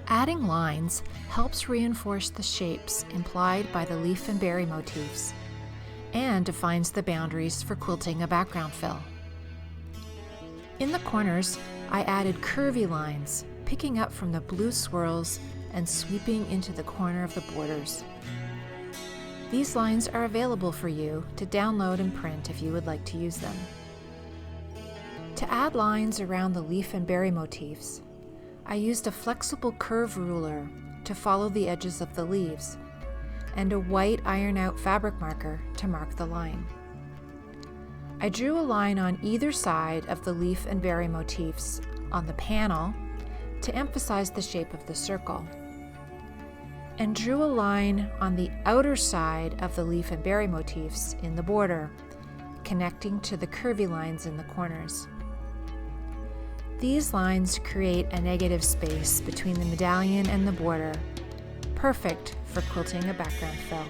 Adding lines helps reinforce the shapes implied by the leaf and berry motifs and defines the boundaries for quilting a background fill. In the corners, I added curvy lines, picking up from the blue swirls and sweeping into the corner of the borders. These lines are available for you to download and print if you would like to use them. To add lines around the leaf and berry motifs, I used a flexible curve ruler to follow the edges of the leaves and a white iron-out fabric marker to mark the line. I drew a line on either side of the leaf and berry motifs on the panel to emphasize the shape of the circle, and drew a line on the outer side of the leaf and berry motifs in the border, connecting to the curvy lines in the corners. These lines create a negative space between the medallion and the border, perfect for quilting a background fill.